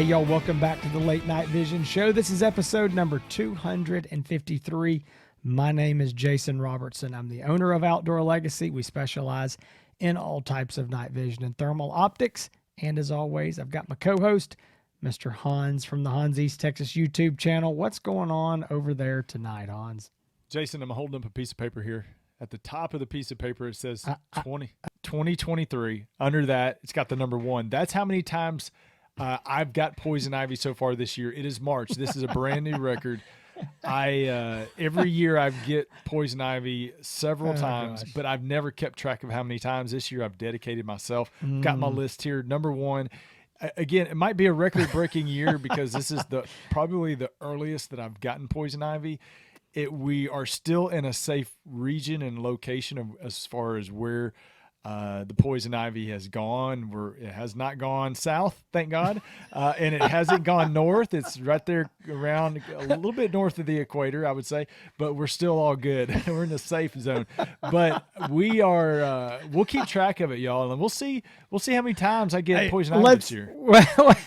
Hey, y'all, welcome back to the Late Night Vision Show. This is episode number 253. My name is Jason Robertson. I'm the owner of Outdoor Legacy. We specialize in all types of night vision and thermal optics. And as always, I've got my co-host, Mr. Hans from the Hans East Texas YouTube channel. What's going on over there tonight, Hans? Jason, I'm holding up a piece of paper here. At the top of the piece of paper, it says 2023. Under that, it's got the number 1. That's how many times I've got poison ivy so far this year. It is March. This is a brand new record. Every year I get poison ivy several times, but I've never kept track of how many times. This year I've dedicated myself. Got my list here. Number 1. Again, it might be a record-breaking year because this is probably the earliest that I've gotten poison ivy. We are still in a safe region and location as far as where the poison ivy has gone. It has not gone south, thank God, and it hasn't gone north. It's right there around a little bit north of the equator, I would say, but we're still all good. We're in the safe zone. But we'll keep track of it, y'all, and we'll see how many times I get poison ivy this year. Well,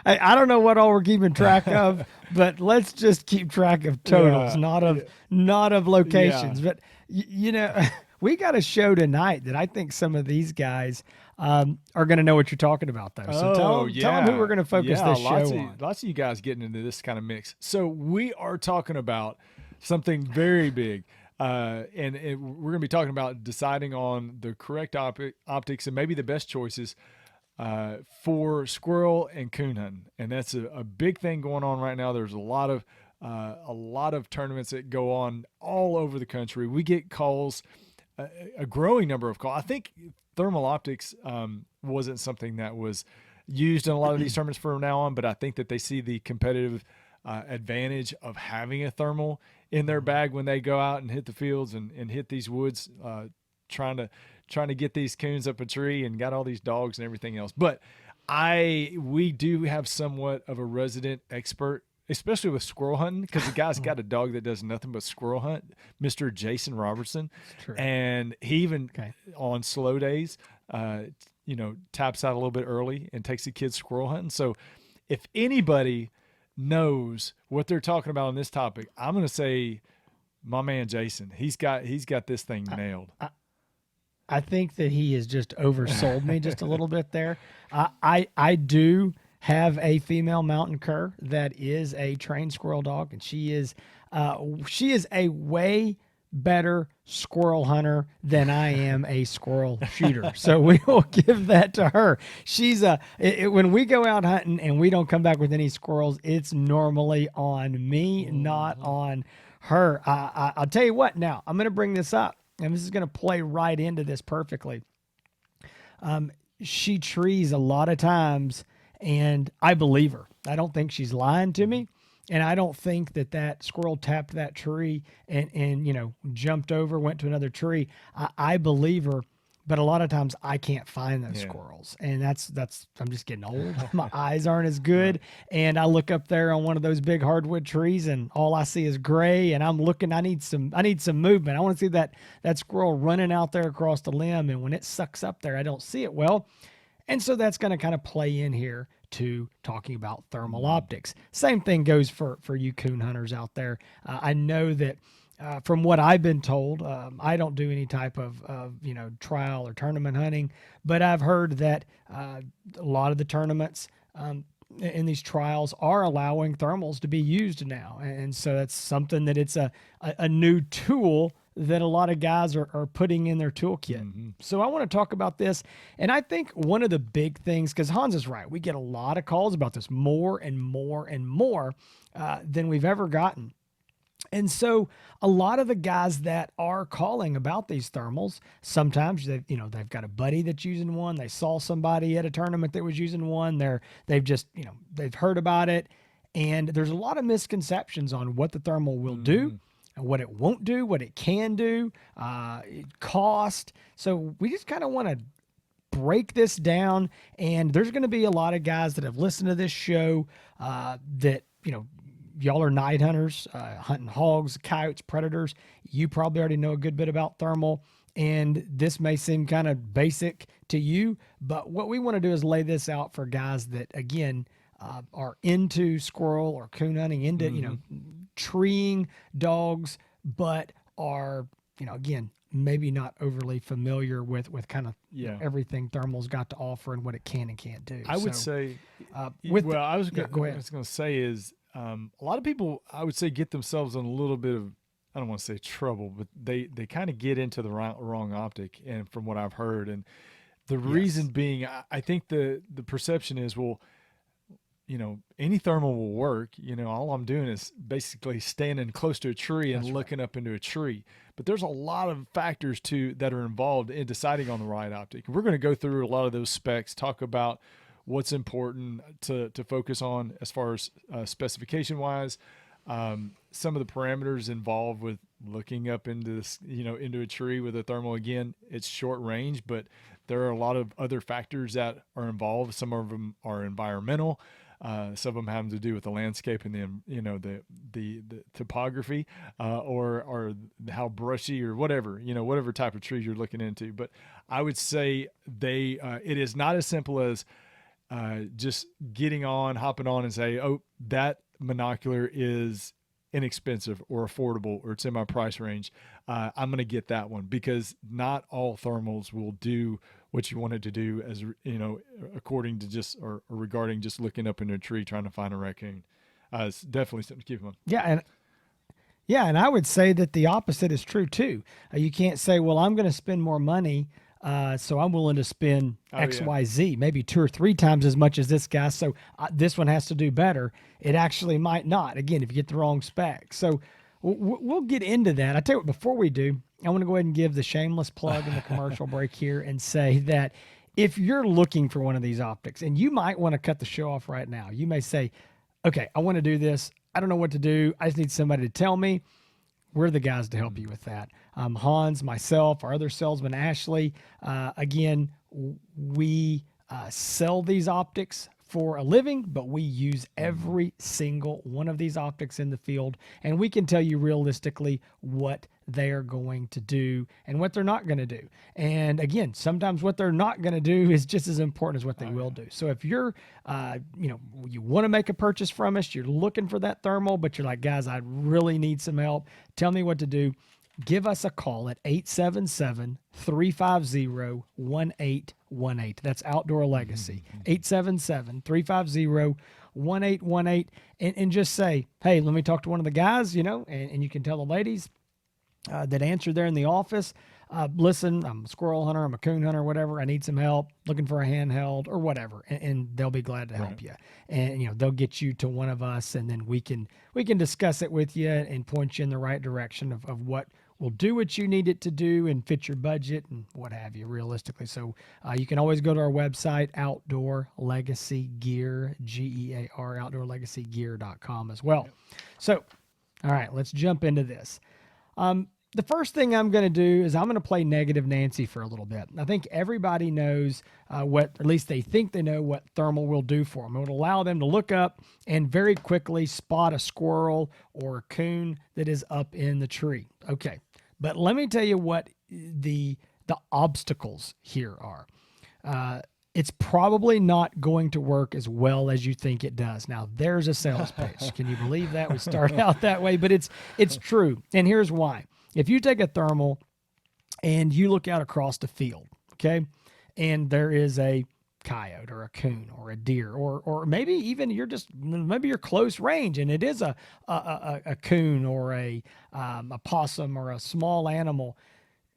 I don't know what all we're keeping track of, but let's just keep track of totals, not of locations. Yeah. But you know. We got a show tonight that I think some of these guys are going to know what you're talking about, though. So tell them who we're going to focus this show on. Lots of you guys getting into this kind of mix. So we are talking about something very big, and we're going to be talking about deciding on the correct optics and maybe the best choices for squirrel and coon hunting. And that's a big thing going on right now. There's a lot of tournaments that go on all over the country. We get calls. A growing number of calls. I think thermal optics wasn't something that was used in a lot of these tournaments from now on, but I think that they see the competitive advantage of having a thermal in their bag when they go out and hit the fields and hit these woods, trying to get these coons up a tree and got all these dogs and everything else. But we do have somewhat of a resident expert, especially with squirrel hunting, because the guy's got a dog that does nothing but squirrel hunt, Mr. Jason Robertson. And he even on slow days, taps out a little bit early and takes the kids squirrel hunting. So if anybody knows what they're talking about on this topic, I'm going to say my man Jason. He's got this thing nailed. I think that he has just oversold me just a little bit there. I do have a female mountain cur that is a trained squirrel dog, and she is a way better squirrel hunter than I am a squirrel shooter. So we will give that to her. She's when we go out hunting and we don't come back with any squirrels, it's normally on me, not on her. I'll tell you what. Now I'm going to bring this up, and this is going to play right into this perfectly. She trees a lot of times. And I believe her. I don't think she's lying to me. And I don't think that squirrel tapped that tree and jumped over, went to another tree. I believe her, but a lot of times I can't find those squirrels. And that's I'm just getting old. My eyes aren't as good. And I look up there on one of those big hardwood trees and all I see is gray, and I'm looking, I need some movement. I want to see that squirrel running out there across the limb, and when it sucks up there, I don't see it well. And so that's going to kind of play in here to talking about thermal optics. Same thing goes for you coon hunters out there. I know that from what I've been told, I don't do any type of trial or tournament hunting, but I've heard that a lot of the tournaments in these trials are allowing thermals to be used now. And so that's something that it's a new tool that a lot of guys are putting in their toolkit. Mm-hmm. So I want to talk about this. And I think one of the big things, because Hans is right, we get a lot of calls about this, more and more and more than we've ever gotten. And so a lot of the guys that are calling about these thermals, sometimes they've got a buddy that's using one. They saw somebody at a tournament that was using one. They've heard about it. And there's a lot of misconceptions on what the thermal will do, what it won't do, what it can do, cost. So we just kind of want to break this down. And there's going to be a lot of guys that have listened to this show that, y'all are night hunters, hunting hogs, coyotes, predators. You probably already know a good bit about thermal. And this may seem kind of basic to you, but what we want to do is lay this out for guys that, again, are into squirrel or coon hunting, into treeing dogs, but are again maybe not overly familiar with kind of Yeah. everything thermal's got to offer and what it can and can't do. I would So say, with well, go I ahead. was going to say is a lot of people, I would say, get themselves in a little bit of, I don't want to say trouble, but they kind of get into the wrong optic, and from what I've heard, and the reason Yes, being, I think the perception is, well, any thermal will work. All I'm doing is basically standing close to a tree and that's right. looking up into a tree. But there's a lot of factors that are involved in deciding on the right optic. We're going to go through a lot of those specs, talk about what's important to focus on as far as specification wise. Some of the parameters involved with looking up into this, into a tree with a thermal. Again, it's short range, but there are a lot of other factors that are involved. Some of them are environmental. Some of them having to do with the landscape and the topography, or how brushy or whatever, whatever type of trees you're looking into. But I would say it is not as simple as just hopping on and say, oh, that monocular is inexpensive or affordable or it's in my price range. I'm going to get that one, because not all thermals will do what you want it to do, as according to just or regarding just looking up in a tree trying to find a raccoon. It's definitely something to keep in mind. Yeah, and I would say that the opposite is true too. You can't say, well, I'm going to spend more money, so I'm willing to spend Oh X, yeah. Y, Z, maybe 2 or 3 times as much as this guy. So this one has to do better. It actually might not. Again, if you get the wrong spec. So we'll get into that. I tell you what, before we do, I want to go ahead and give the shameless plug in the commercial break here and say that if you're looking for one of these optics, and you might want to cut the show off right now, you may say, okay, I want to do this. I don't know what to do. I just need somebody to tell me. We're the guys to help you with that. Hans, myself, our other salesman, Ashley. Again, we sell these optics for a living, but we use every single one of these optics in the field, and we can tell you realistically what they are going to do and what they're not going to do. And again, sometimes what they're not going to do is just as important as what they Oh will yeah. do. So if you're, you want to make a purchase from us, you're looking for that thermal, but you're like, guys, I really need some help. Tell me what to do. Give us a call at 877-350-1818. That's Outdoor Legacy. 877-350-1818. And just say, hey, let me talk to one of the guys, and you can tell the ladies that answer there in the office. Listen, I'm a squirrel hunter, I'm a coon hunter, whatever. I need some help, looking for a handheld or whatever, and they'll be glad to help Right. you. And they'll get you to one of us, and then we can discuss it with you and point you in the right direction of what will do what you need it to do and fit your budget and what have you, realistically. So you can always go to our website, Outdoor Legacy Gear, GEAR, outdoorlegacygear.com as well. Yep. So, all right, let's jump into this. The first thing I'm going to do is I'm going to play Negative Nancy for a little bit. I think everybody knows what, at least they think they know what thermal will do for them. It will allow them to look up and very quickly spot a squirrel or a coon that is up in the tree. Okay, but let me tell you what the obstacles here are. It's probably not going to work as well as you think it does. Now, there's a sales pitch. Can you believe that? We start out that way, but it's true. And here's why. If you take a thermal and you look out across the field, okay, and there is a coyote or a coon or a deer, or maybe even maybe you're close range and it is a coon or a possum or a small animal,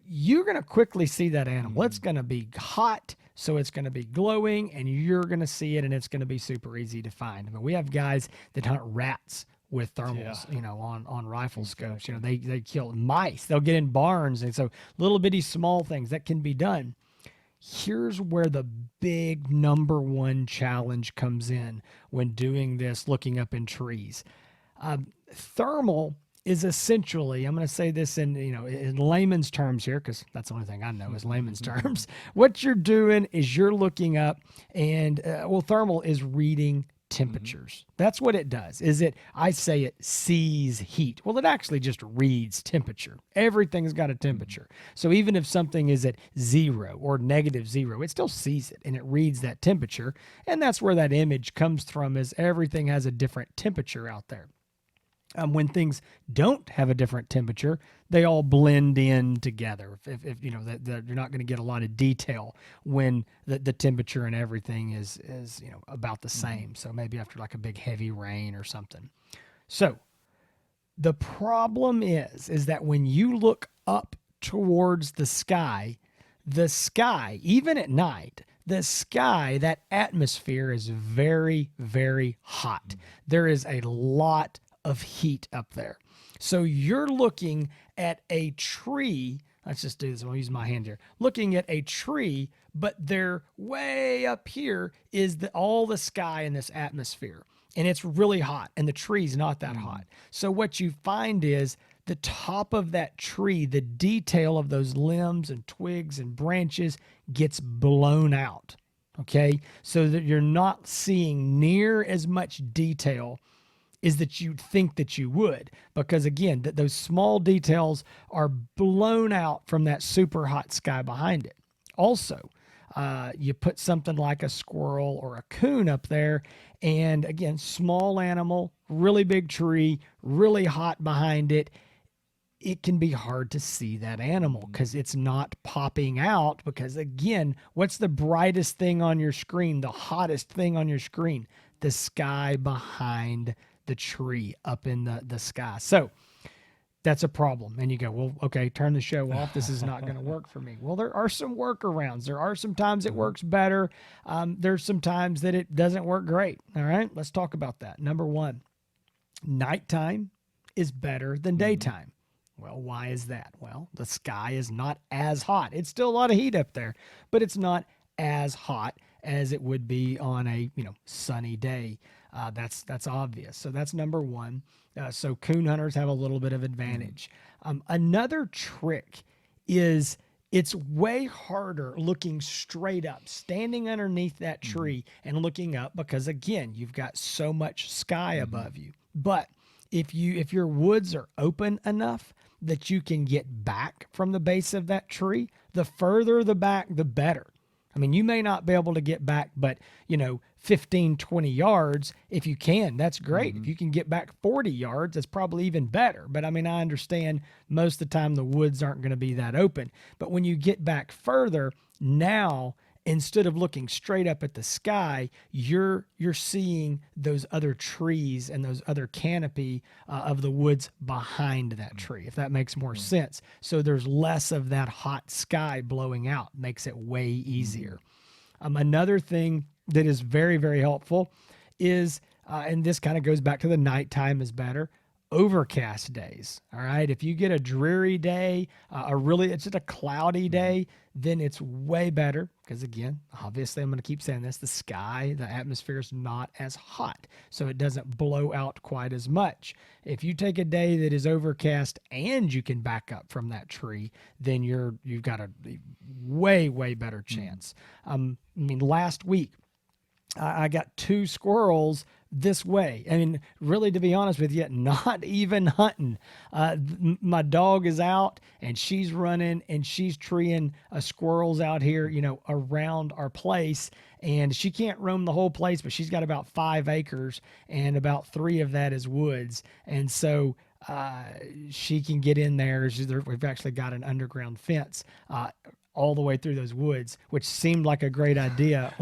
you're going to quickly see that animal. It's going to be hot, so it's going to be glowing, and you're going to see it, and it's going to be super easy to find. I mean, we have guys that hunt rats with thermals, Yeah. on rifle scopes. Exactly. They kill mice. They'll get in barns, and so little bitty small things that can be done. Here's where the big number one challenge comes in when doing this, looking up in trees. Thermal is essentially, I'm going to say this in layman's terms here, because that's the only thing I know is layman's terms. What you're doing is you're looking up, and thermal is reading temperatures. That's what it does. I say it sees heat. Well, it actually just reads temperature. Everything's got a temperature. So even if something is at 0 or -0, it still sees it and it reads that temperature. And that's where that image comes from, is everything has a different temperature out there. When things don't have a different temperature, they all blend in together. If you know that you're not going to get a lot of detail when the temperature and everything is about the same. So maybe after like a big heavy rain or something. So the problem is that when you look up towards the sky, even at night, the sky, that atmosphere is very, very hot. There is a lot of heat up there. So you're looking at a tree. Let's just do this. I'll use my hand here. Looking at a tree, but they're way up here is all the sky in this atmosphere. And it's really hot, and the tree's not that hot. So what you find is the top of that tree, the detail of those limbs and twigs and branches gets blown out. Okay? So that you're not seeing near as much detail is that you'd think that you would, because again, those small details are blown out from that super hot sky behind it. Also, you put something like a squirrel or a coon up there, and again, small animal, really big tree, really hot behind it. It can be hard to see that animal because it's not popping out. Because again, what's the brightest thing on your screen, the hottest thing on your screen? The sky behind the tree up in the sky. So that's a problem. And you go, well, okay, turn the show off. This is not going to work for me. Well, there are some workarounds. There are some times it works better. There's some times that it doesn't work great. All right, let's talk about that. Number one, nighttime is better than daytime. Well, why is that? Well, the sky is not as hot. It's still a lot of heat up there, but it's not as hot as it would be on a sunny day. That's obvious. So that's number one. So coon hunters have a little bit of advantage. Another trick is it's way harder looking straight up, standing underneath that tree and looking up, because again, you've got so much sky above you. But if your woods are open enough that you can get back from the base of that tree, the further the back, the better. I mean, you may not be able to get back, but 15, 20 yards, if you can, that's great. If you can get back 40 yards, that's probably even better. But I mean, I understand most of the time the woods aren't going to be that open. But when you get back further, now, instead of looking straight up at the sky, you're seeing those other trees and those other canopy of the woods behind that tree, if that makes more sense. So there's less of that hot sky blowing out, makes it way easier. Another thing that is very, very helpful is, and this kind of goes back to the nighttime is better, overcast days. All right. If you get a dreary day, it's just a cloudy day, then it's way better. Because again, obviously I'm going to keep saying this, the atmosphere is not as hot. So it doesn't blow out quite as much. If you take a day that is overcast and you can back up from that tree, then you've got a way, way better chance. Last week, I got 2 squirrels this way. I mean, really, to be honest with you, not even hunting. My dog is out and she's running and she's treeing squirrels out here, around our place. And she can't roam the whole place, but she's got about 5 acres and about 3 of that is woods. And so she can get in there. We've actually got an underground fence all the way through those woods, which seemed like a great idea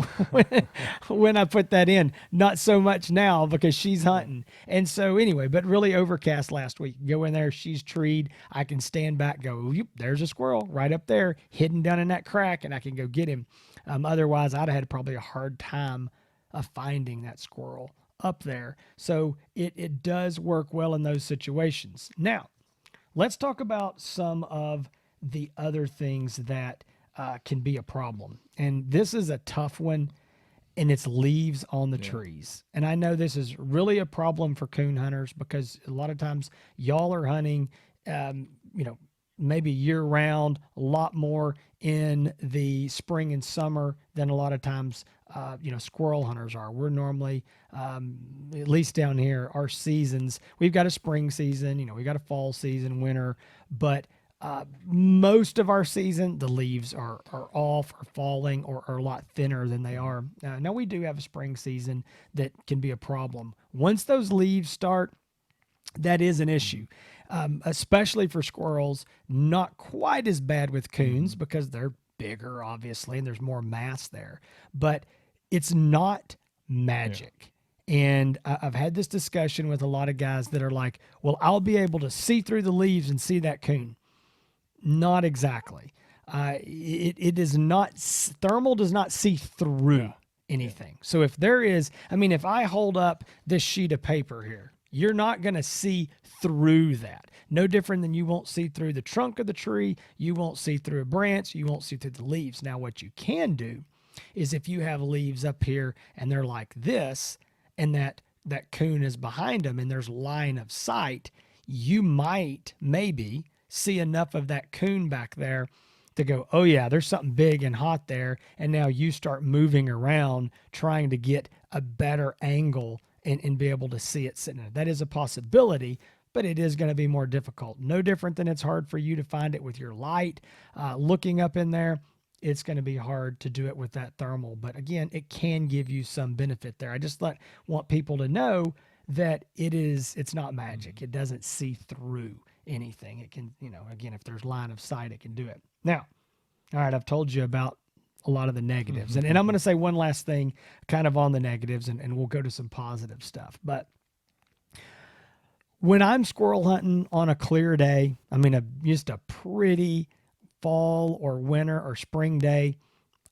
when I put that in. Not so much now because she's hunting. And so anyway, but really overcast last week. Go in there, she's treed. I can stand back, go, there's a squirrel right up there, hidden down in that crack, and I can go get him. Otherwise, I'd have had probably a hard time finding that squirrel up there. So it does work well in those situations. Now, let's talk about some of the other things that can be a problem. And this is a tough one, and it's leaves on the trees. And I know this is really a problem for coon hunters because a lot of times y'all are hunting, maybe year round, a lot more in the spring and summer than a lot of times squirrel hunters are. We're normally, at least down here, our seasons, we've got a spring season, we got a fall season, winter, but most of our season, the leaves are off or falling or are a lot thinner than they are. Now, we do have a spring season that can be a problem. Once those leaves start, that is an issue, especially for squirrels. Not quite as bad with coons because they're bigger, obviously, and there's more mass there. But it's not magic. Yeah. And I've had this discussion with a lot of guys that are like, well, I'll be able to see through the leaves and see that coon. Not exactly. It is not, thermal does not see through anything. Yeah. So if there is, if I hold up this sheet of paper here, you're not going to see through that. No different than you won't see through the trunk of the tree. You won't see through a branch. You won't see through the leaves. Now, what you can do is if you have leaves up here and they're like this, and that coon is behind them and there's line of sight, you might maybe see enough of that coon back there to go, oh yeah, there's something big and hot there. And now you start moving around trying to get a better angle and be able to see it sitting there. That is a possibility, but it is going to be more difficult. No different than it's hard for you to find it with your light. Looking up in there, it's going to be hard to do it with that thermal. But again, it can give you some benefit there. I just want people to know that it's not magic. It doesn't see through anything. It can, again, if there's line of sight, it can do it. Now, all right, I've told you about a lot of the negatives. And I'm going to say one last thing kind of on the negatives, and we'll go to some positive stuff. But when I'm squirrel hunting on a clear day, just a pretty fall or winter or spring day,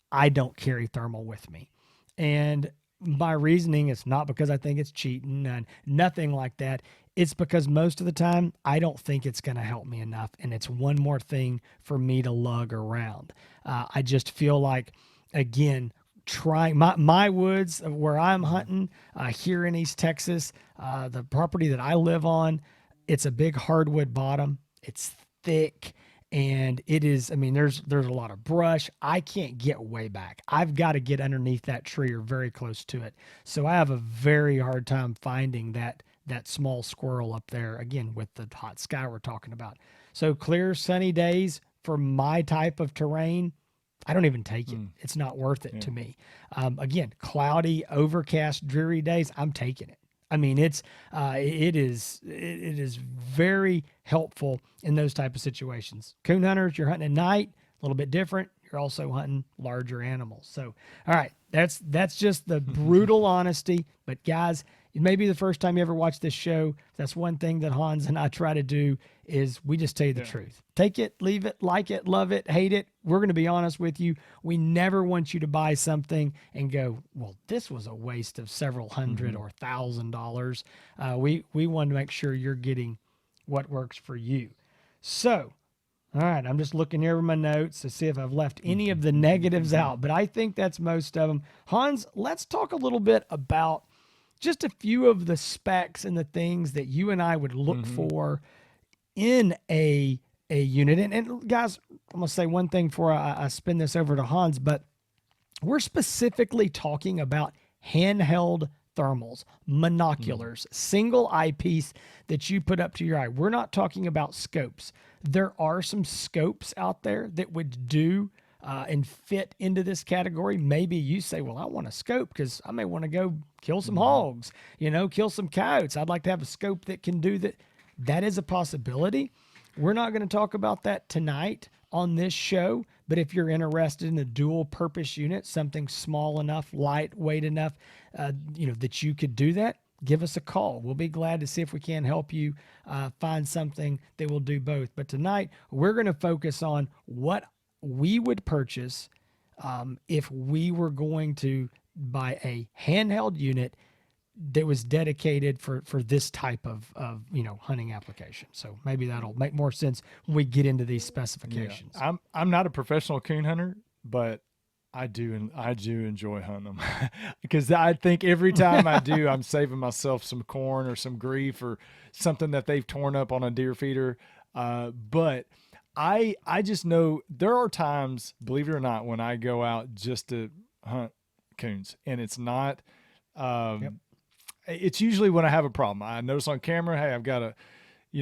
I don't carry thermal with me. And my reasoning is not because I think it's cheating and nothing like that. It's because most of the time I don't think it's going to help me enough, and it's one more thing for me to lug around. I just feel like, again, trying my woods where I'm hunting here in East Texas, the property that I live on, it's a big hardwood bottom. It's thick. And it is, there's a lot of brush. I can't get way back. I've got to get underneath that tree or very close to it. So I have a very hard time finding that small squirrel up there, again, with the hot sky we're talking about. So clear, sunny days for my type of terrain, I don't even take it. It's not worth it to me. Again, cloudy, overcast, dreary days, I'm taking it. It is very helpful in those type of situations. Coon hunters, you're hunting at night, a little bit different. You're also hunting larger animals. So, all right, that's just the brutal honesty. But guys, it may be the first time you ever watch this show. That's one thing that Hans and I try to do is we just tell you the truth. Take it, leave it, like it, love it, hate it. We're going to be honest with you. We never want you to buy something and go, well, this was a waste of several hundred or $1,000. We want to make sure you're getting what works for you. So, all right, I'm just looking here over my notes to see if I've left any of the negatives out, but I think that's most of them. Hans, let's talk a little bit about just a few of the specs and the things that you and I would look for in a unit. And guys, I'm going to say one thing before I spin this over to Hans, but we're specifically talking about handheld thermals, monoculars, single eyepiece that you put up to your eye. We're not talking about scopes. There are some scopes out there that would do and fit into this category. Maybe you say, well, I want a scope because I may want to go kill some hogs, kill some coyotes. I'd like to have a scope that can do that. That is a possibility. We're not going to talk about that tonight on this show, but if you're interested in a dual purpose unit, something small enough, lightweight enough, that you could do that, give us a call. We'll be glad to see if we can help you find something that will do both. But tonight, we're going to focus on what we would purchase if we were going to buy a handheld unit that was dedicated for this type of hunting application. So maybe that'll make more sense when we get into these specifications. Yeah. I'm not a professional coon hunter, but I do enjoy hunting them because I think every time I do, I'm saving myself some corn or some grief or something that they've torn up on a deer feeder. But I just know there are times, believe it or not, when I go out just to hunt coons, and it's not. Yep. It's usually when I have a problem. I notice on camera, hey, I've got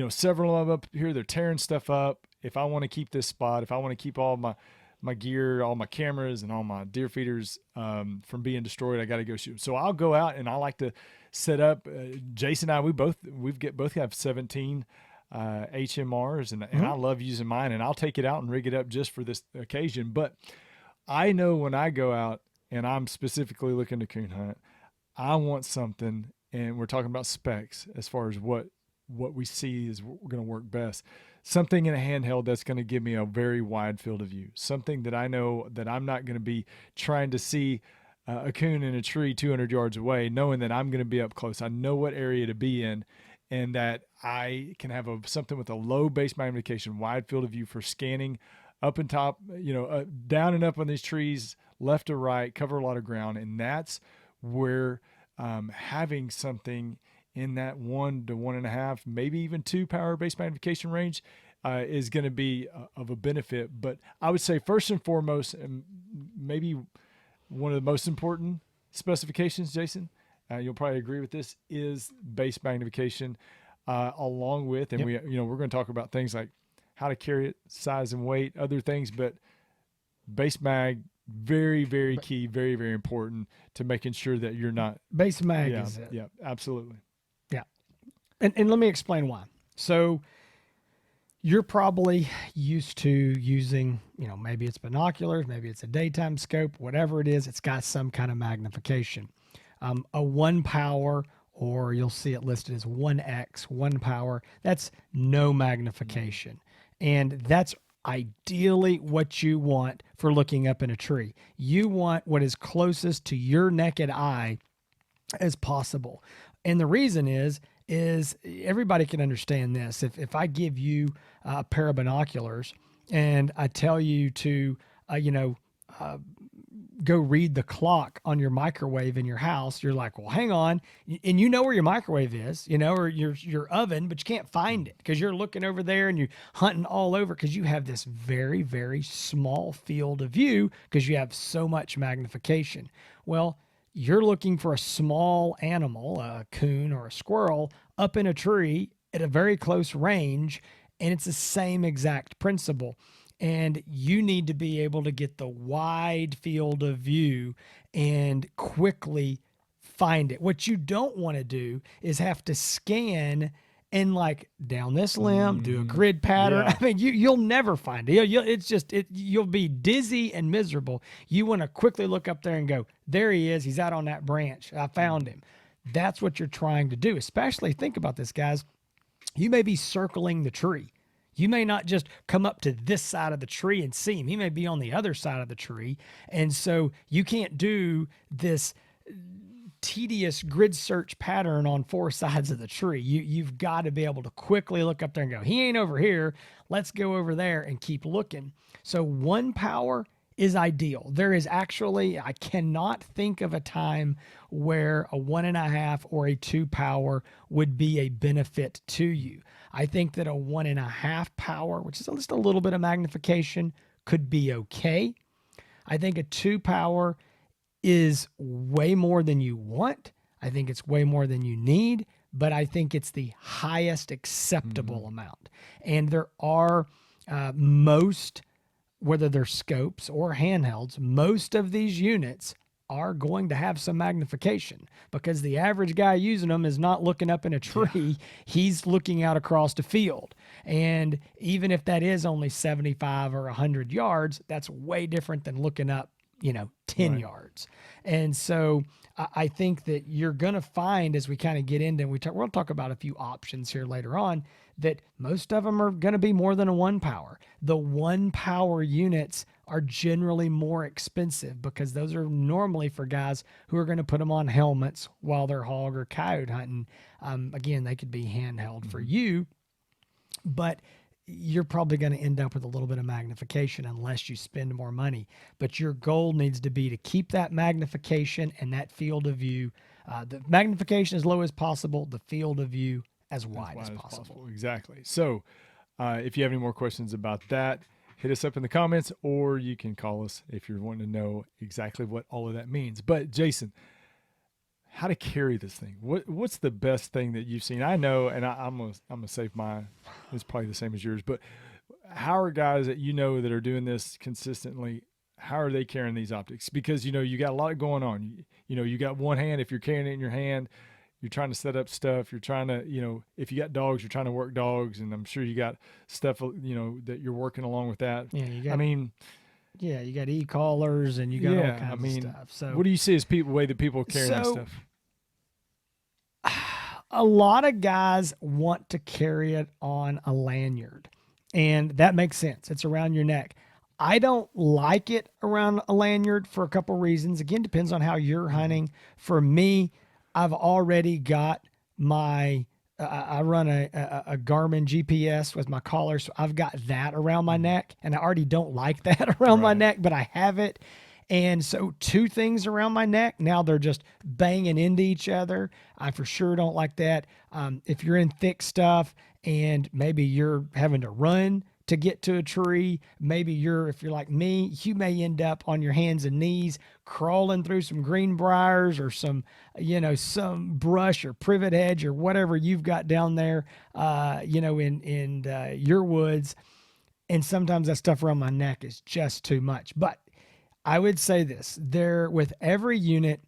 several of them up here. They're tearing stuff up. If I want to keep this spot, if I want to keep all my gear, all my cameras, and all my deer feeders from being destroyed, I got to go shoot. So I'll go out and I like to set up. Jason and I, both have 17 HMRs, and I love using mine, and I'll take it out and rig it up just for this occasion. But I know when I go out and I'm specifically looking to coon hunt, I want something, and we're talking about specs as far as what we see is going to work best. Something in a handheld that's going to give me a very wide field of view. Something that I know that I'm not going to be trying to see a coon in a tree 200 yards away, knowing that I'm going to be up close. I know what area to be in, and that I can have something with a low base magnification, wide field of view for scanning up and top, down and up on these trees, left to right, cover a lot of ground. And that's where having something in that 1 to 1.5, maybe even 2 power base magnification range is going to be of a benefit. But I would say first and foremost, and maybe one of the most important specifications, Jason, you'll probably agree with this, is base magnification, along with, and we're going to talk about things like how to carry it, size and weight, other things, but base mag, very, very key, very, very important to making sure that you're not. Base mag is it. Yeah, absolutely. Yeah. And let me explain why. So you're probably used to using, maybe it's binoculars, maybe it's a daytime scope, whatever it is, it's got some kind of magnification. A 1 power, or you'll see it listed as 1X, 1 power, that's no magnification. And that's ideally what you want for looking up in a tree. You want what is closest to your naked eye as possible. And the reason is everybody can understand this. If I give you a pair of binoculars and I tell you to, go read the clock on your microwave in your house, you're like, well, hang on. And you know where your microwave is, or your oven, but you can't find it because you're looking over there and you're hunting all over because you have this very, very small field of view because you have so much magnification. Well, you're looking for a small animal, a coon or a squirrel, up in a tree at a very close range, and it's the same exact principle. And you need to be able to get the wide field of view and quickly find it. What you don't want to do is have to scan and down this limb, do a grid pattern. Yeah. I mean, you'll never find it. You'll be dizzy and miserable. You want to quickly look up there and go, there he is. He's out on that branch. I found him. That's what you're trying to do. Especially think about this, guys. You may be circling the tree. You may not just come up to this side of the tree and see him. He may be on the other side of the tree. And so you can't do this tedious grid search pattern on 4 sides of the tree. You've got to be able to quickly look up there and go, he ain't over here. Let's go over there and keep looking. So 1 power is ideal. There is actually, I cannot think of a time where a 1.5 or a 2 power would be a benefit to you. I think that a 1.5 power, which is just a little bit of magnification, could be okay. I think a 2 power is way more than you want. I think it's way more than you need, but I think it's the highest acceptable amount. And there are most, whether they're scopes or handhelds, most of these units are going to have some magnification because the average guy using them is not looking up in a tree. He's looking out across the field. And even if that is only 75 or 100 yards, that's way different than looking up, 10 yards. And so I think that you're going to find, as we kind of get into, and we'll talk about a few options here later on, that most of them are going to be more than a 1 power. The 1 power units are generally more expensive because those are normally for guys who are going to put them on helmets while they're hog or coyote hunting. Again, they could be handheld for you, but you're probably going to end up with a little bit of magnification unless you spend more money. But your goal needs to be to keep that magnification and that field of view, the magnification as low as possible, the field of view as wide as possible. Exactly. So if you have any more questions about that, hit us up in the comments, or you can call us if you're wanting to know exactly what all of that means. But Jason, how to carry this thing? What's the best thing that you've seen? I know, and I'm gonna save mine. It's probably the same as yours, but how are guys that you know that are doing this consistently? How are they carrying these optics? Because you got a lot going on. You got one hand. If you're carrying it in your hand, you're trying to set up stuff. You're trying to, if you got dogs, you're trying to work dogs, and I'm sure you got stuff, that you're working along with that. Yeah, you got. I mean, Yeah, you got e-collars and you got all kinds of stuff. So what do you see as way that people are carrying this stuff? A lot of guys want to carry it on a lanyard, and that makes sense. It's around your neck. I don't like it around a lanyard for a couple reasons. Again, depends on how you're hunting. For me, I've already got my I run a Garmin GPS with my collar, so I've got that around my neck, and I already don't like that around my neck, but I have it. And so two things around my neck, now they're just banging into each other. I for sure don't like that. If you're in thick stuff and maybe you're having to run to get to a tree, maybe if you're like me, you may end up on your hands and knees crawling through some green briars or some brush or privet hedge or whatever you've got down there, in your woods. And sometimes that stuff around my neck is just too much. But I would say this, with every unit,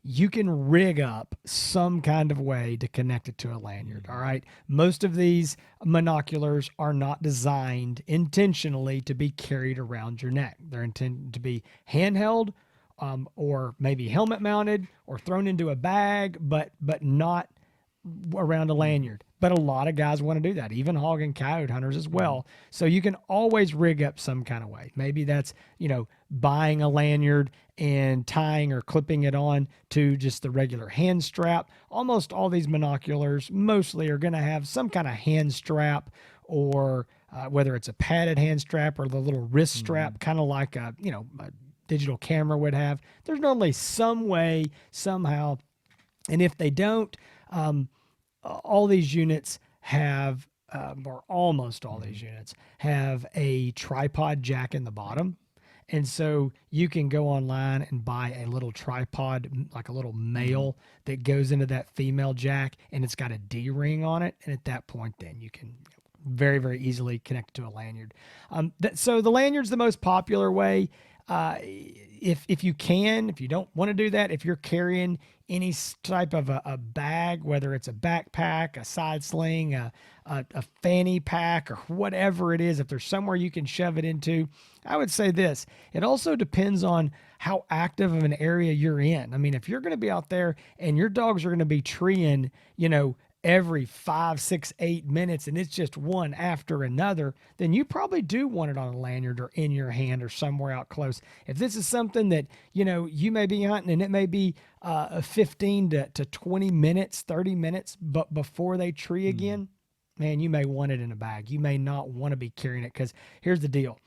you can rig up some kind of way to connect it to a lanyard. All right. Most of these monoculars are not designed intentionally to be carried around your neck. They're intended to be handheld, or maybe helmet mounted or thrown into a bag, but not around a lanyard. But a lot of guys want to do that, even hog and coyote hunters as well. So you can always rig up some kind of way. Maybe that's, buying a lanyard and tying or clipping it on to just the regular hand strap. Almost all these monoculars mostly are going to have some kind of hand strap, or whether it's a padded hand strap or the little wrist strap, kind of like a digital camera would have. There's normally some way, somehow. And if they don't, all these units have, or almost all these units have a tripod jack in the bottom. And so you can go online and buy a little tripod, like a little male that goes into that female jack, and it's got a D-ring on it. And at that point, then you can very, very easily connect it to a lanyard. So the lanyard's the most popular way. If you don't want to do that, if you're carrying any type of a bag, whether it's a backpack, a side sling, a fanny pack, or whatever it is, if there's somewhere you can shove it into, I would say this. It also depends on how active of an area you're in. I mean, if you're going to be out there and your dogs are going to be treeing, every 5, 6, 8 minutes, and it's just one after another, then you probably do want it on a lanyard or in your hand or somewhere out close. If this is something that, you may be hunting and it may be 15 to 20 minutes, 30 minutes, but before they tree again, man, you may want it in a bag. You may not want to be carrying it, because here's the deal.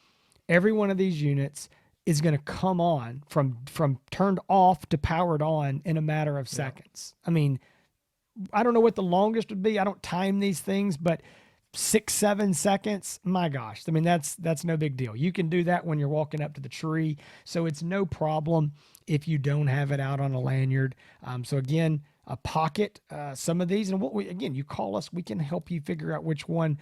Every one of these units is going to come on from turned off to powered on in a matter of seconds. I mean, I don't know what the longest would be. I don't time these things, but 6, 7 seconds, my gosh. I mean, that's no big deal. You can do that when you're walking up to the tree. So it's no problem if you don't have it out on a lanyard. So again, a pocket, some of these, and you call us, we can help you figure out which one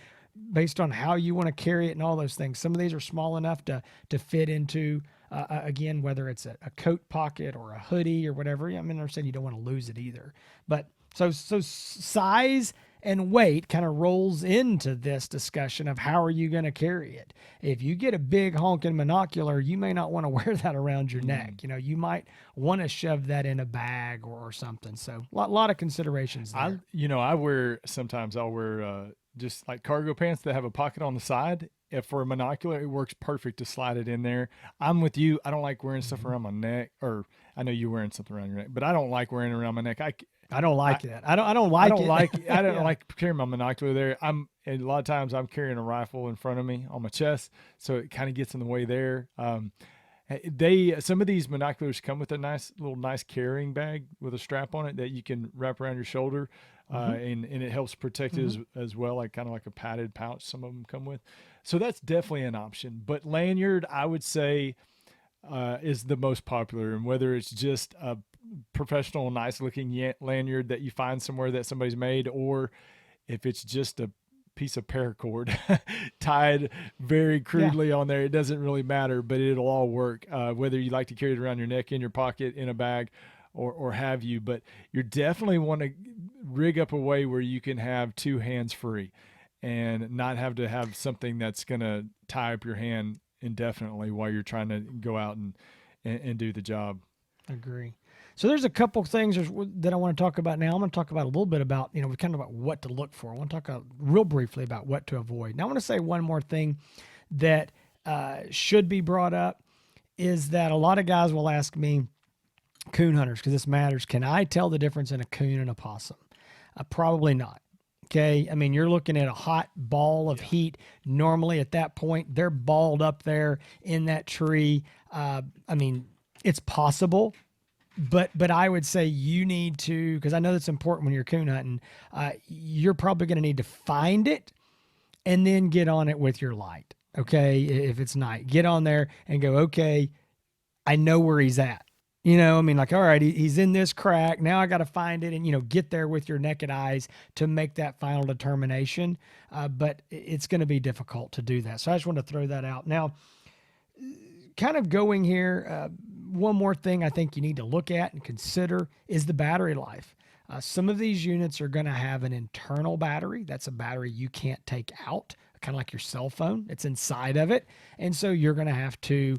based on how you want to carry it and all those things. Some of these are small enough to fit into, again, whether it's a coat pocket or a hoodie or whatever. I mean, I'm saying you don't want to lose it either, but so size and weight kind of rolls into this discussion of how are you going to carry it. If you get a big honking monocular, you may not want to wear that around your neck. You might want to shove that in a bag or something. So a lot of considerations there. I'll wear just like cargo pants that have a pocket on the side. If for a monocular, it works perfect to slide it in there. I'm with you. I don't like wearing stuff around my neck, or I know you're wearing something around your neck, but I don't like wearing it around my neck. I don't like that. I don't like it. I don't like carrying my monocular there. And a lot of times I'm carrying a rifle in front of me on my chest, so it kind of gets in the way there. Some of these monoculars come with a nice carrying bag with a strap on it that you can wrap around your shoulder. and it helps protect it as well, like kind of like a padded pouch some of them come with. So that's definitely an option. But lanyard, I would say, is the most popular. And whether it's just a professional, nice looking lanyard that you find somewhere that somebody's made, or if it's just a piece of paracord tied very Yeah. crudely on there, it doesn't really matter, but it'll all work. Whether you like to carry it around your neck, in your pocket, in a bag, or have you, but you definitely want to rig up a way where you can have two hands free and not have to have something that's going to tie up your hand indefinitely while you're trying to go out and do the job. Agree. So there's a couple things that I want to talk about now. I'm going to talk about a little bit about, we kind of about what to look for. I want to talk real briefly about what to avoid. Now I want to say one more thing that should be brought up is that a lot of guys will ask me, coon hunters, because this matters, can I tell the difference in a coon and a possum? Probably not. Okay. I mean, you're looking at a hot ball of heat. Normally at that point, they're balled up there in that tree. I mean, it's possible, but I would say you need to, because I know that's important when you're coon hunting, you're probably going to need to find it and then get on it with your light. Okay. If it's night, get on there and go, okay, I know where he's at. I mean, like, all right, he's in this crack. Now I got to find it and, get there with your naked eyes to make that final determination. But it's going to be difficult to do that. So I just want to throw that out. Now, kind of going here, one more thing I think you need to look at and consider is the battery life. Some of these units are going to have an internal battery. That's a battery you can't take out, kind of like your cell phone. It's inside of it. And so you're going to have to,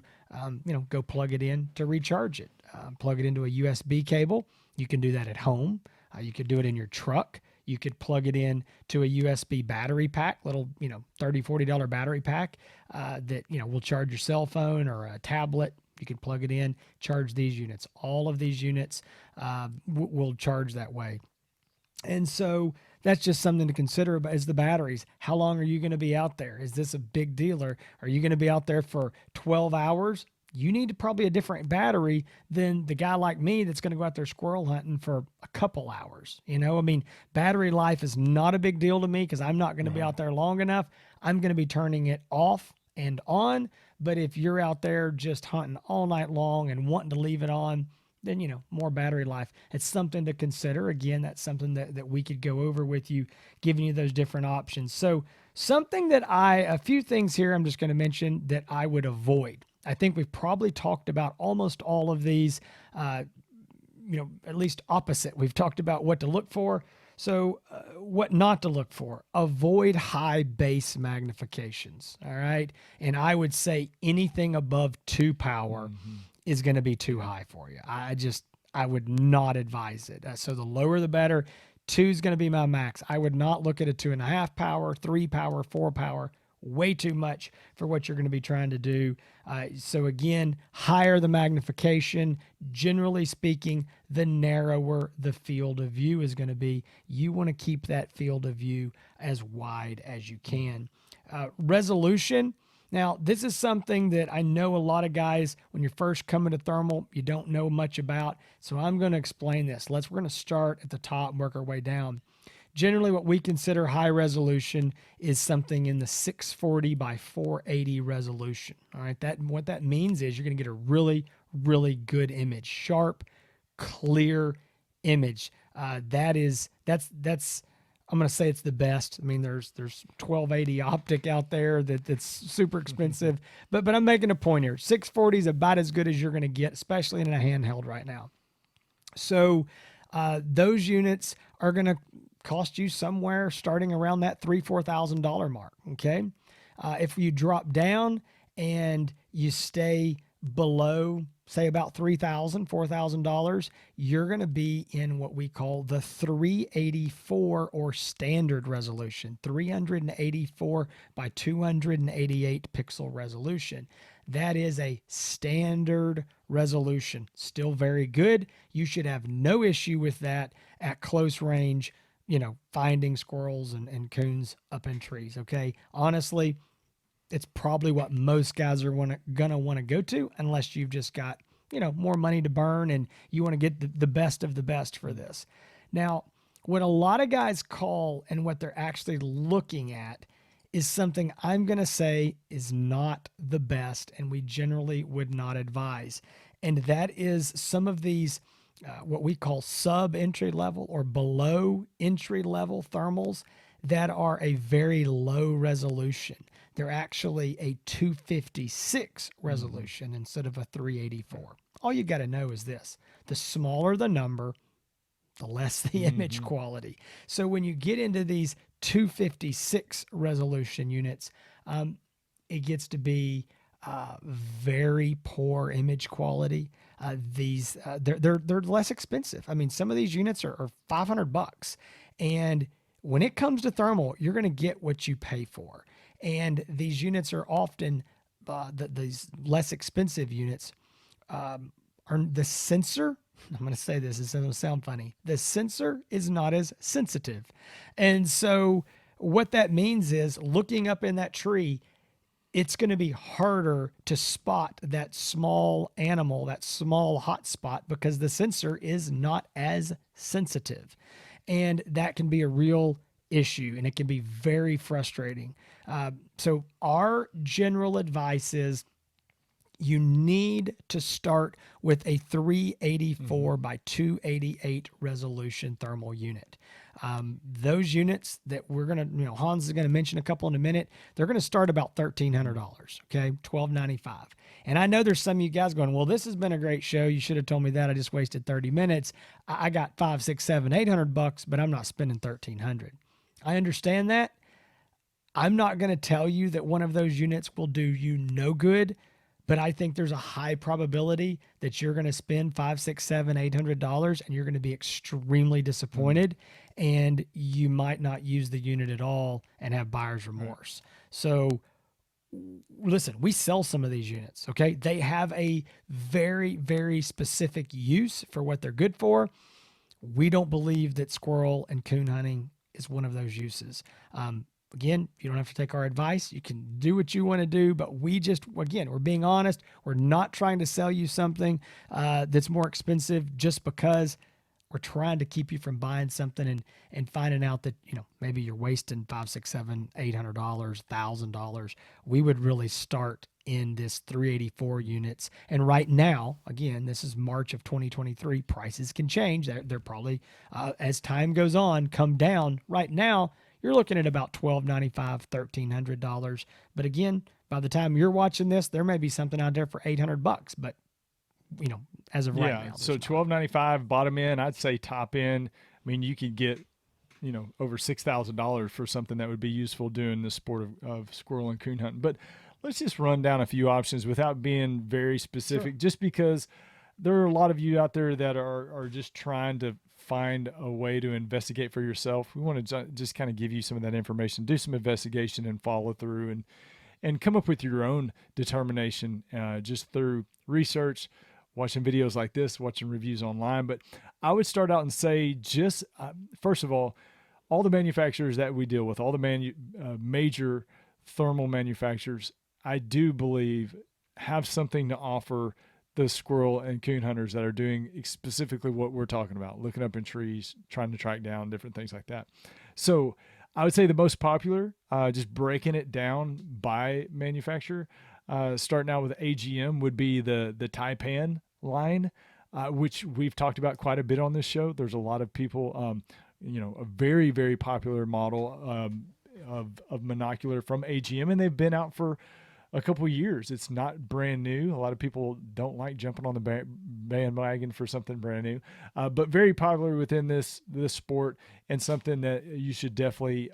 go plug it in to recharge it. Plug it into a USB cable. You can do that at home. You could do it in your truck. You could plug it in to a USB battery pack, little, $30, $40 battery pack that, will charge your cell phone or a tablet. You can plug it in, charge these units. All of these units will charge that way. And so that's just something to consider about is the batteries. How long are you going to be out there? Is this a big deal? Or are you going to be out there for 12 hours? You need probably a different battery than the guy like me that's going to go out there squirrel hunting for a couple hours. I mean, battery life is not a big deal to me because I'm not going to be out there long enough. I'm going to be turning it off and on. But if you're out there just hunting all night long and wanting to leave it on, then, more battery life. It's something to consider. Again, that's something that we could go over with you, giving you those different options. So something that a few things here I'm just going to mention that I would avoid. I think we've probably talked about almost all of these, at least opposite. We've talked about what to look for. So what not to look for. Avoid high base magnifications. All right. And I would say anything above 2 power is going to be too high for you. I would not advise it. So the lower the better. 2 is going to be my max. I would not look at a 2.5 power, 3 power, 4 power. Way too much for what you're going to be trying to do. So again, higher the magnification, generally speaking, the narrower the field of view is going to be. You want to keep that field of view as wide as you can. Resolution. Now, this is something that I know a lot of guys, when you're first coming to thermal, you don't know much about. So I'm going to explain this. We're going to start at the top and work our way down. Generally, what we consider high resolution is something in the 640 by 480 resolution. All right, what that means is you're going to get a really, really good image, sharp, clear image. That's I'm going to say it's the best. I mean, there's 1280 optic out there that's super expensive, but I'm making a point here. 640 is about as good as you're going to get, especially in a handheld right now. So those units are going to cost you somewhere starting around that $3,000-$4,000 mark. Okay. If you drop down and you stay below, say about $3,000-$4,000, you're going to be in what we call the 384 or standard resolution, 384 by 288 pixel resolution. That is a standard resolution. Still very good. You should have no issue with that at close range, finding squirrels and coons up in trees. Okay. Honestly, it's probably what most guys are gonna want to go to, unless you've just got, more money to burn and you want to get the best of the best for this. Now, What a lot of guys call and what they're actually looking at is something I'm going to say is not the best, and we generally would not advise. And that is some of these, what we call sub entry level or below entry level thermals that are a very low resolution. They're actually a 256 Mm-hmm. resolution instead of a 384. All you got to know is this: the smaller the number, the less the image Mm-hmm. quality. So when you get into these 256 resolution units, it gets to be very poor image quality. These they're less expensive. I mean, some of these units are $500, and when it comes to thermal, you're going to get what you pay for. And these units are often these less expensive units are the sensor. I'm going to say this, it's going to sound funny. The sensor is not as sensitive. And so, what that means is looking up in that tree, it's going to be harder to spot that small animal, that small hot spot, because the sensor is not as sensitive. And that can be a real issue and it can be very frustrating. So, our general advice is you need to start with a Mm-hmm. 384 by 288 resolution thermal unit. Those units that we're going to, Hans is going to mention a couple in a minute, they're going to start about $1,300, okay, $1,295. And I know there's some of you guys going, well, this has been a great show. You should have told me that. I just wasted 30 minutes. I got 5, 6, 7, $800, but I'm not spending 1,300. I understand that. I'm not going to tell you that one of those units will do you no good, but I think there's a high probability that you're going to spend 5, 6, 7, $800 and you're going to be extremely Mm-hmm. disappointed, and you might not use the unit at all and have buyer's Right. remorse. So listen, we sell some of these units. Okay, they have a very, very specific use for what they're good for. We don't believe that squirrel and coon hunting is one of those uses. Again, you don't have to take our advice. You can do what you want to do, but we just, again, we're being honest. We're not trying to sell you something that's more expensive just because we're trying to keep you from buying something and finding out that maybe you're wasting 5, 6, 7, $800, $1,000. We would really start in this 384 units. And right now, again, this is March of 2023. Prices can change. They're probably as time goes on come down. Right now, you're looking at about $1,295, $1,300. But again, by the time you're watching this, there may be something out there for $800. But you know, as of right Yeah. now, So there's not. 12.95 bottom end. I'd say top end. I mean, you could get over $6,000 for something that would be useful doing the sport of squirrel and coon hunting. But let's just run down a few options without being very Sure. specific, just because there are a lot of you out there that are just trying to find a way to investigate for yourself. We want to just kind of give you some of that information, do some investigation and follow through, and come up with your own determination just through research, watching videos like this, watching reviews online. But I would start out and say, just first of all the manufacturers that we deal with, all the major thermal manufacturers, I do believe have something to offer the squirrel and coon hunters that are doing specifically what we're talking about, looking up in trees, trying to track down different things like that. So I would say the most popular, just breaking it down by manufacturer, starting out with AGM would be the Taipan line, which we've talked about quite a bit on this show. There's a lot of people, a very, very popular model of monocular from AGM, and they've been out for a couple of years. It's not brand new. A lot of people don't like jumping on the bandwagon for something brand new, but very popular within this sport and something that you should definitely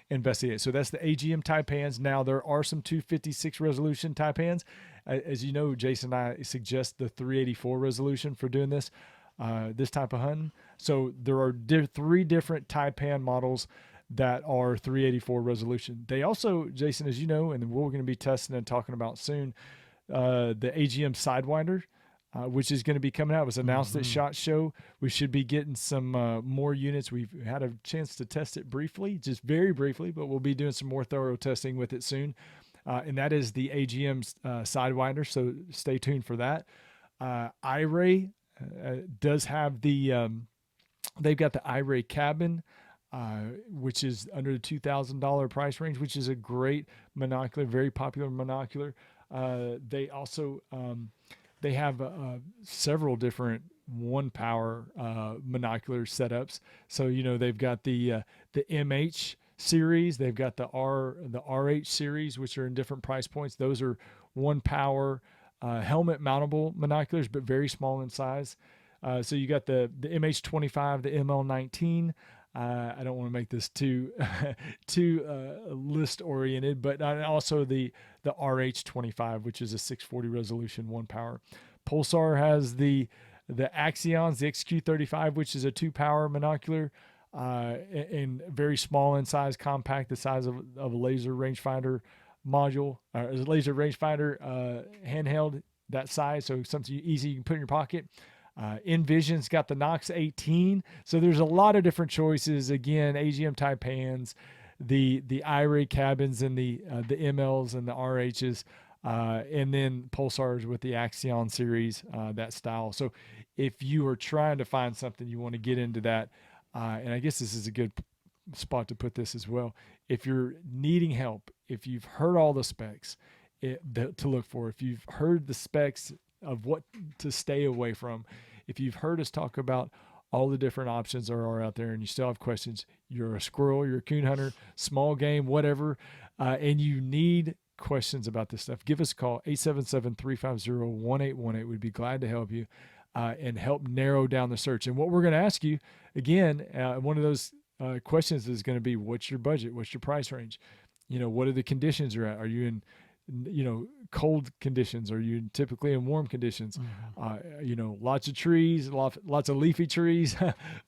investigate. So that's the AGM Taipans. Now there are some 256 resolution Taipans. As you know, Jason and I suggest the 384 resolution for doing this type of hunting. So there are 3 different Taipan models that are 384 resolution. They also, Jason, as you know, and we're going to be testing and talking about soon, the AGM Sidewinder, which is going to be coming out. It was announced at Mm-hmm. SHOT Show. We should be getting some more units. We've had a chance to test it briefly, just very briefly, but we'll be doing some more thorough testing with it soon. And that is the AGM Sidewinder, so stay tuned for that. iRay does have the They've got the iRay Cabin, which is under the $2,000 price range, which is a great monocular, very popular monocular. They also they have several different one power monocular setups. So they've got the MH series, they've got the RH series, which are in different price points. Those are one power helmet mountable binoculars, but very small in size. So you got the MH25, the ML19. I don't want to make this too list oriented, but also the RH25, which is a 640 resolution, one power. Pulsar has the Axions, the XQ35, which is a two power monocular, and very small in size, compact, the size of a laser rangefinder module, or a laser rangefinder handheld, that size. So something easy you can put in your pocket. Envision's got the Nox 18. So there's a lot of different choices. Again, AGM Taipans, the iRay cabins, and the MLs and the RHs, and then Pulsars with the Axion series, that style. So if you are trying to find something, you want to get into that. And I guess this is a good spot to put this as well. If you're needing help, if you've heard all the specs to look for, if you've heard the specs of what to stay away from, if you've heard us talk about all the different options there are out there and you still have questions, you're a squirrel, you're a coon hunter, small game, whatever, and you need questions about this stuff, give us a call, 877-350-1818. We'd be glad to help you and help narrow down the search. And what we're going to ask you, again, one of those questions is going to be, what's your budget? What's your price range? What are the conditions you're at? Are you in cold conditions? Are you typically in warm conditions? Lots of trees, lots of leafy trees,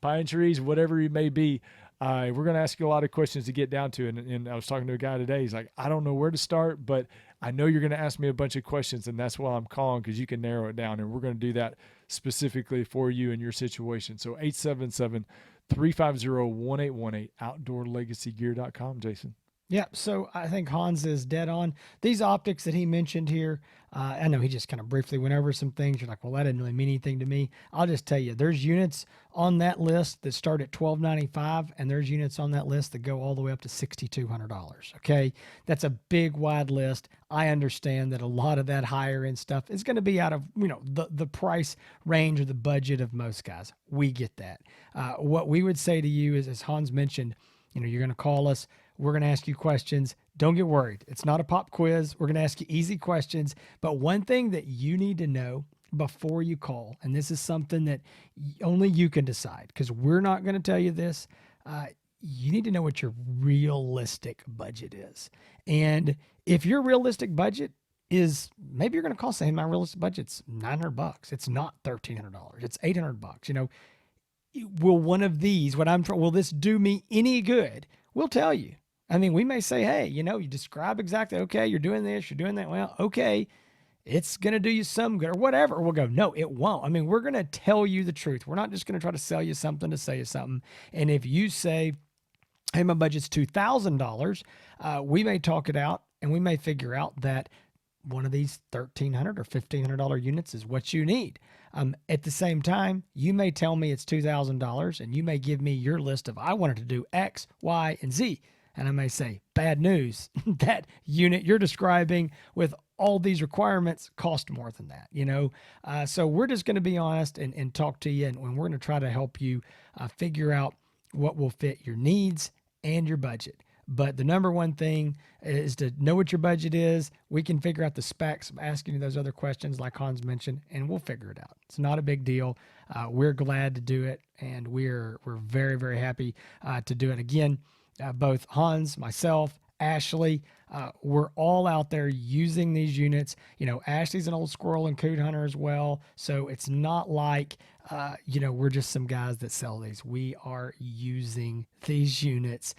pine trees, whatever it may be. We're going to ask you a lot of questions to get down to. And I was talking to a guy today. He's like, I don't know where to start, but I know you're going to ask me a bunch of questions, and that's why I'm calling, because you can narrow it down. And we're going to do that specifically for you and your situation. So 877-350-1818, outdoorlegacygear.com, Jason. Yeah, so I think Hans is dead on. These optics that he mentioned here, I know he just kind of briefly went over some things. You're like, well, that didn't really mean anything to me. I'll just tell you, there's units on that list that start at $1,295, and there's units on that list that go all the way up to $6,200. Okay, that's a big, wide list. I understand that a lot of that higher end stuff is going to be out of the price range or the budget of most guys. We get that. What we would say to you is, as Hans mentioned, you're going to call us. We're going to ask you questions. Don't get worried. It's not a pop quiz. We're going to ask you easy questions. But one thing that you need to know before you call, and this is something that only you can decide, because we're not going to tell you this, you need to know what your realistic budget is. And if your realistic budget is, maybe you're going to call saying my realistic budget's $900. It's not $1,300. It's $800. Will one of these, will this do me any good? We'll tell you. I mean, we may say, hey, you describe exactly, okay, you're doing this, you're doing that. Well, okay, it's going to do you some good or whatever. We'll go, no, it won't. I mean, we're going to tell you the truth. We're not just going to try to sell you something to sell you something. And if you say, hey, my budget's $2,000, we may talk it out and we may figure out that one of these $1,300 or $1,500 units is what you need. At the same time, you may tell me it's $2,000 and you may give me your list of, I wanted to do X, Y, and Z. And I may say, bad news, that unit you're describing with all these requirements cost more than that, So we're just going to be honest and talk to you, and we're going to try to help you figure out what will fit your needs and your budget. But the number one thing is to know what your budget is. We can figure out the specs, asking you those other questions like Hans mentioned, and we'll figure it out. It's not a big deal. We're glad to do it, and we're very, very happy to do it. Again, both Hans, myself, Ashley, we're all out there using these units. Ashley's an old squirrel and coon hunter as well. So it's not like, we're just some guys that sell these. We are using these units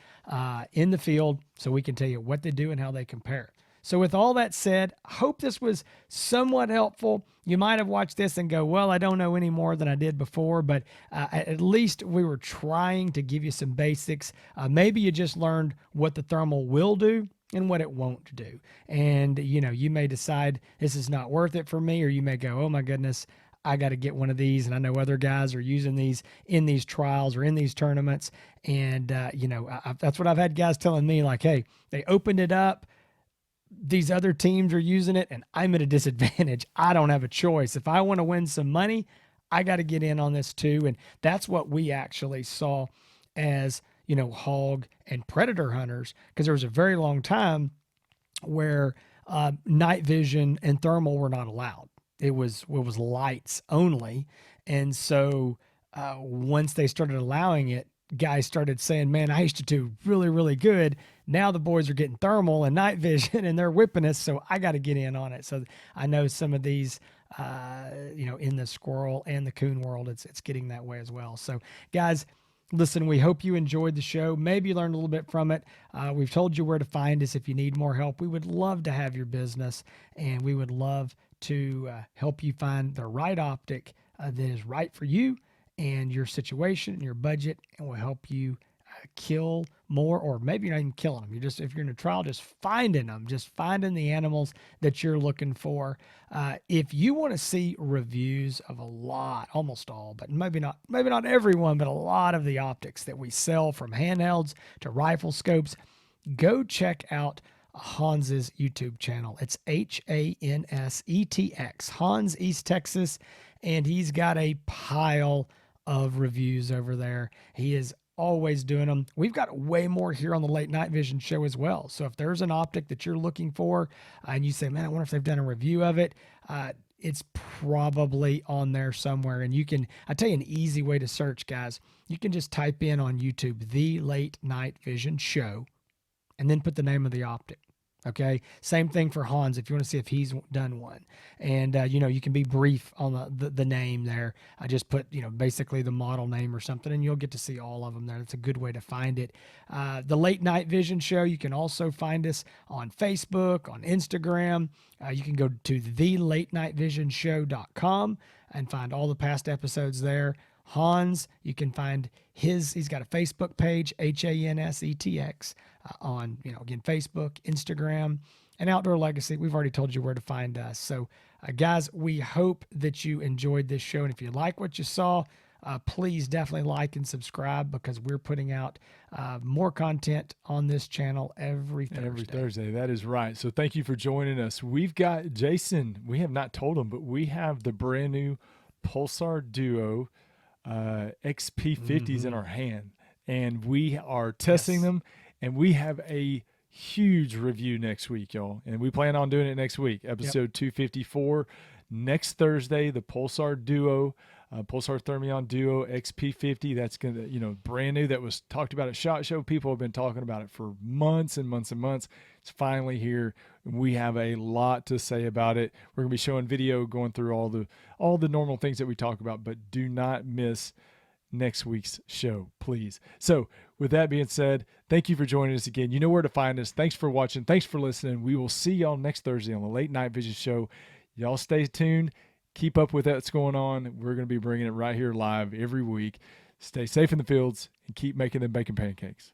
in the field so we can tell you what they do and how they compare. So with all that said, I hope this was somewhat helpful. You might have watched this and go, well, I don't know any more than I did before, but at least we were trying to give you some basics. Maybe you just learned what the thermal will do and what it won't do. And, you may decide this is not worth it for me, or you may go, oh my goodness, I got to get one of these. And I know other guys are using these in these trials or in these tournaments. And, that's what I've had guys telling me, like, hey, they opened it up. These other teams are using it, and I'm at a disadvantage. I don't have a choice. If I want to win some money, I got to get in on this too. And that's what we actually saw as, hog and predator hunters, because there was a very long time where night vision and thermal were not allowed. It was lights only, and so once they started allowing it, guys started saying, "Man, I used to do really, really good. Now the boys are getting thermal and night vision, and they're whipping us. So I got to get in on it." So I know some of these, in the squirrel and the coon world, it's getting that way as well. So, guys, listen, we hope you enjoyed the show. Maybe you learned a little bit from it. We've told you where to find us if you need more help. We would love to have your business, and we would love to help you find the right optic that is right for you and your situation and your budget, and will help you kill more, or maybe you're not even killing them. If you're in a trial, just finding them, just finding the animals that you're looking for. If you want to see reviews of a lot, almost all, but maybe not everyone, but a lot of the optics that we sell, from handhelds to rifle scopes, go check out Hans's YouTube channel. It's HANSETX, Hans East Texas, and he's got a pile of reviews over there. He is always doing them. We've got way more here on the Late Night Vision show as well. So if there's an optic that you're looking for and you say, man, I wonder if they've done a review of it, it's probably on there somewhere. And I tell you an easy way to search, guys. You can just type in on YouTube, The Late Night Vision Show, and then put the name of the optic. Okay. Same thing for Hans, if you want to see if he's done one. And, you can be brief on the name there. I just put, basically the model name or something, and you'll get to see all of them there. That's a good way to find it. The Late Night Vision Show, you can also find us on Facebook, on Instagram. You can go to thelatenightvision.show.com and find all the past episodes there. Hans, you can find he's got a Facebook page, HANSETX, on, again, Facebook, Instagram, and Outdoor Legacy. We've already told you where to find us. So, guys, we hope that you enjoyed this show. And if you like what you saw, please definitely like and subscribe, because we're putting out more content on this channel every Thursday. Every Thursday, that is right. So thank you for joining us. We've got Jason. We have not told him, but we have the brand new Pulsar Duo XP50s in our hand, and we are testing them, and we have a huge review next week, y'all, and we plan on doing it next week, episode 254 next Thursday. The Pulsar Duo, Pulsar Thermion Duo XP50, that's gonna, brand new, that was talked about at SHOT Show. People have been talking about it for months and months and months. It's finally here. We have a lot to say about it. We're gonna be showing video, going through all the normal things that we talk about, but do not miss next week's show, please. So with that being said, thank you for joining us again. You know where to find us. Thanks for watching. Thanks for listening. We will see y'all next Thursday on the Late Night Vision Show. Y'all stay tuned. Keep up with what's going on. We're going to be bringing it right here live every week. Stay safe in the fields and keep making them bacon pancakes.